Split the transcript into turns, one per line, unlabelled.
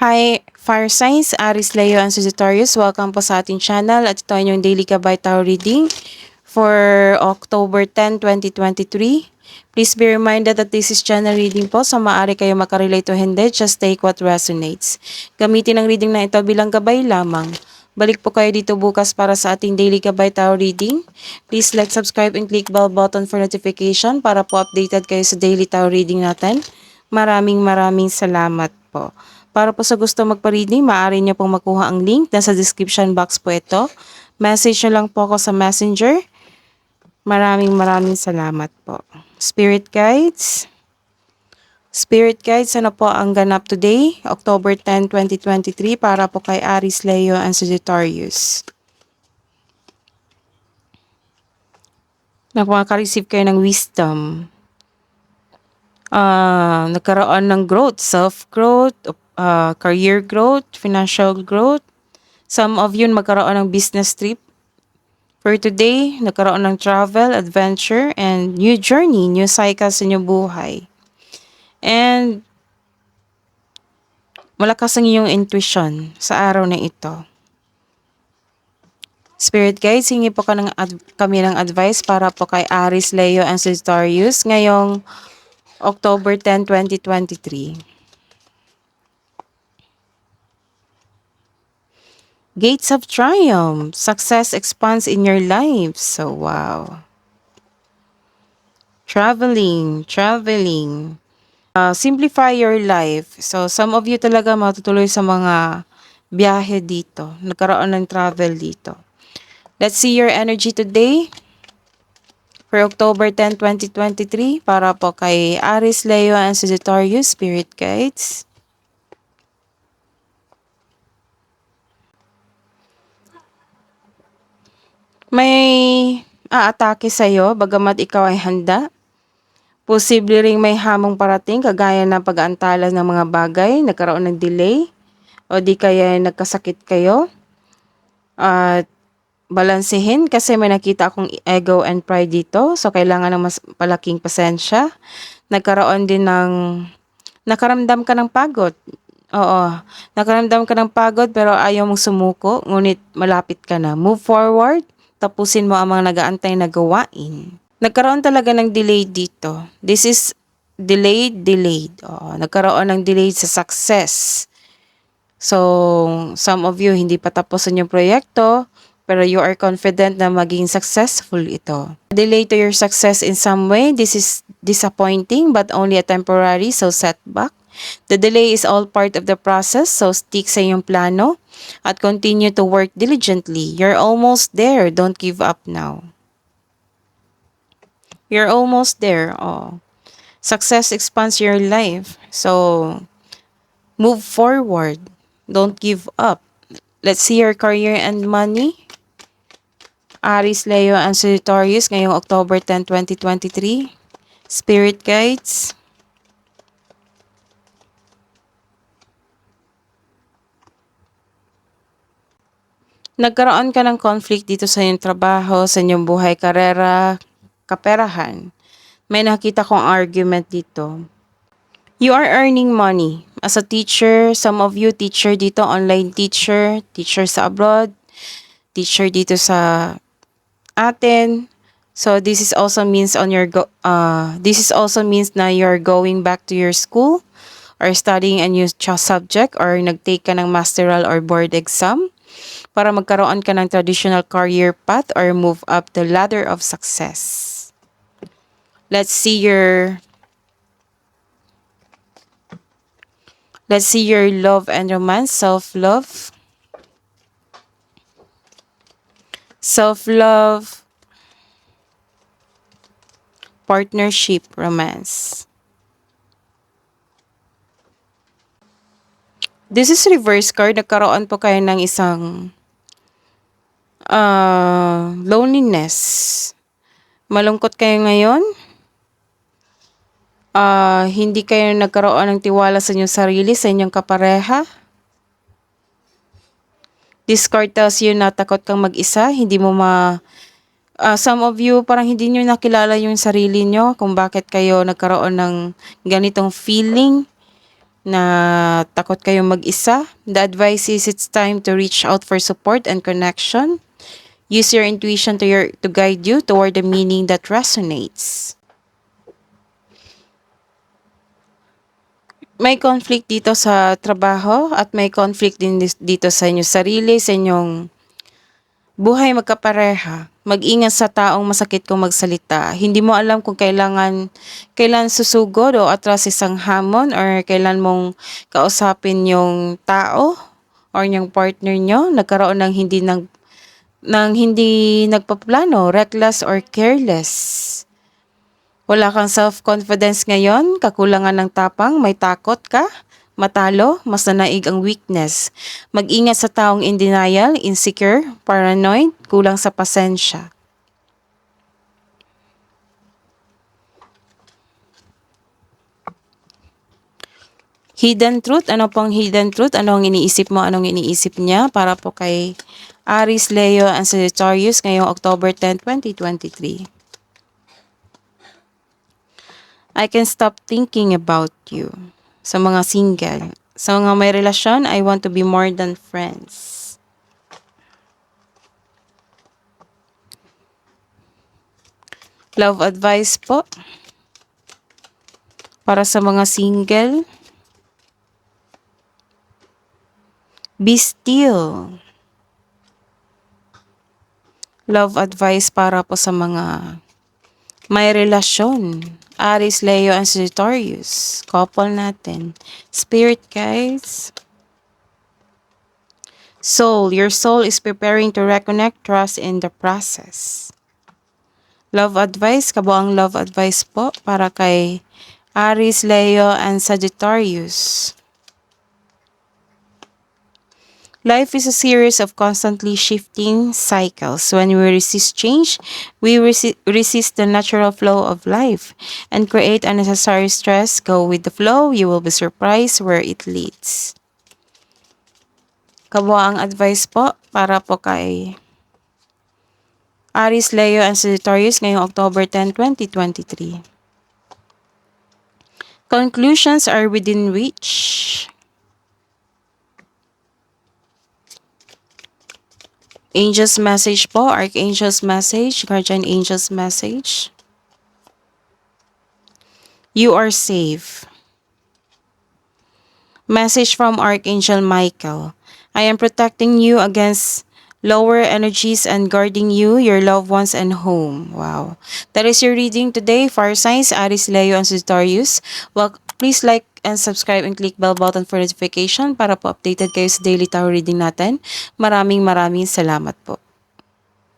Hi, Fire Signs, Aris Leo and Sagittarius. Welcome po sa ating channel at ito ay yung Daily Gabay Tarot Reading for October 10, 2023. Please be reminded that this is channel reading po, so maaari kayo makarelate o hindi, just take what resonates. Gamitin ang reading na ito bilang gabay lamang. Balik po kayo dito bukas para sa ating Daily Gabay Tarot Reading. Please like, subscribe, and click bell button for notification para po updated kayo sa Daily Tarot Reading natin. Maraming salamat po. Para po sa gusto magpa-reading, maaari niyo pong makuha ang link. Nasa description box po ito. Message niyo lang po ako sa messenger. Maraming salamat po. Spirit Guides. Spirit Guides, ano po ang ganap today, October 10, 2023, para po kay Aries, Leo, and Sagittarius. Nakaka-receive kayo ng wisdom. Nagkaroon ng growth, self-growth, career growth, financial growth. Some of you magkaroon ng business trip. For today, nagkaroon ng travel, adventure, and new journey, new cycle sa inyong buhay. And malakas ang iyong intuition sa araw na ito. Spirit guides, hingi po kami ng advice para po kay Aries, Leo, and Sagittarius ngayong October 10, 2023. Gates of Triumph. Success expands in your life. So, wow. Traveling. Simplify your life. So, some of you talaga matutuloy sa mga biyahe dito. Nagkaroon ng travel dito. Let's see your energy today for October 10, 2023 para po kay Aries, Leo, and Sagittarius, Spirit Guides. May aatake sa'yo bagamat ikaw ay handa. Posible ring may hamong parating kagaya ng pag-aantala ng mga bagay, nagkaroon ng delay, o di kaya nagkasakit kayo. At balansehin kasi may nakita akong ego and pride dito, so kailangan ng mas palaking pasensya. Nagkaroon din ng, nakaramdam ka ng pagod. Oo, nakaramdam ka ng pagod pero ayaw mong sumuko, ngunit malapit ka na. Move forward, tapusin mo ang mga nag-aantay na gawain. Nagkaroon talaga ng delay dito. This is delayed. Oo, nagkaroon ng delay sa success. So, some of you hindi pa tapos ang inyong proyekto, pero you are confident na maging successful ito. Delay to your success in some way, this is disappointing but only a temporary, so setback. The delay is all part of the process, so stick sa iyong plano at continue to work diligently. You're almost there, don't give up now. You're almost there. Oh. Success expands your life. So, move forward. Don't give up. Let's see your career and money. Aries, Leo, and Sagittarius ngayong October 10, 2023. Spirit Guides. Nagkaroon ka ng conflict dito sa iyong trabaho, sa inyong buhay, karera, kaperahan. May nakita kong argument dito. You are earning money. As a teacher, some of you teacher dito, online teacher, teacher sa abroad, teacher dito sa atin. So this is also means na you're going back to your school or studying a new subject or nag-take ka ng masteral or board exam para magkaroon ka ng traditional career path or move up the ladder of success. Let's see your love and romance, self-love. Self-love, partnership, romance. This is reverse card. Nagkaroon po kayo ng isang loneliness. Malungkot kayo ngayon. Hindi kayo nagkaroon ng tiwala sa inyong sarili, sa inyong kapareha. This card tells you na takot kang mag-isa, hindi mo some of you parang hindi nyo nakilala yung sarili nyo kung bakit kayo nagkaroon ng ganitong feeling. na takot kayong mag-isa. The advice is it's time to reach out for support and connection. Use your intuition to guide you toward the meaning that resonates. May conflict dito sa trabaho at may conflict din dito sa inyong sarili, sa inyong buhay magkapareha. Mag-ingat sa taong masakit kung magsalita. Hindi mo alam kung kailan susugod o atras isang hamon or kailan mong kausapin yung tao or yung partner nyo. Nagkaroon ng hindi nagpaplano, reckless or careless. Wala kang self-confidence ngayon, kakulangan ng tapang, may takot ka, matalo, mas nanaig ang weakness. Mag-ingat sa taong in denial, insecure, paranoid, kulang sa pasensya. Hidden truth, ano pong hidden truth? Ano ang iniisip mo? Anong iniisip niya? Para po kay Aries, Leo, and Sagittarius ngayong October 10, 2023. I can stop thinking about you. Sa mga single. Sa mga may relasyon, I want to be more than friends. Love advice po. Para sa mga single. Be still. Love advice para po sa mga may relasyon. Aries, Leo, and Sagittarius. Couple natin. Spirit guides. Soul. Your soul is preparing to reconnect, trust in the process. Love advice. Kabuang love advice po para kay Aries, Leo, and Sagittarius. Life is a series of constantly shifting cycles. When we resist change, we resist the natural flow of life and create unnecessary stress. Go with the flow, you will be surprised where it leads. Kabuang advice po para po kay Aries, Leo, and Sagittarius ngayong October 10, 2023. Conclusions are within reach. Angel's message po, Archangel's message, Guardian Angel's message. You are safe. Message from Archangel Michael. I am protecting you against lower energies and guarding you, your loved ones, and home. Wow. That is your reading today. Fire signs, Aries, Leo, and Sagittarius. Well, please like and subscribe and click bell button for notification para po updated kayo sa daily tarot reading natin. Maraming salamat po.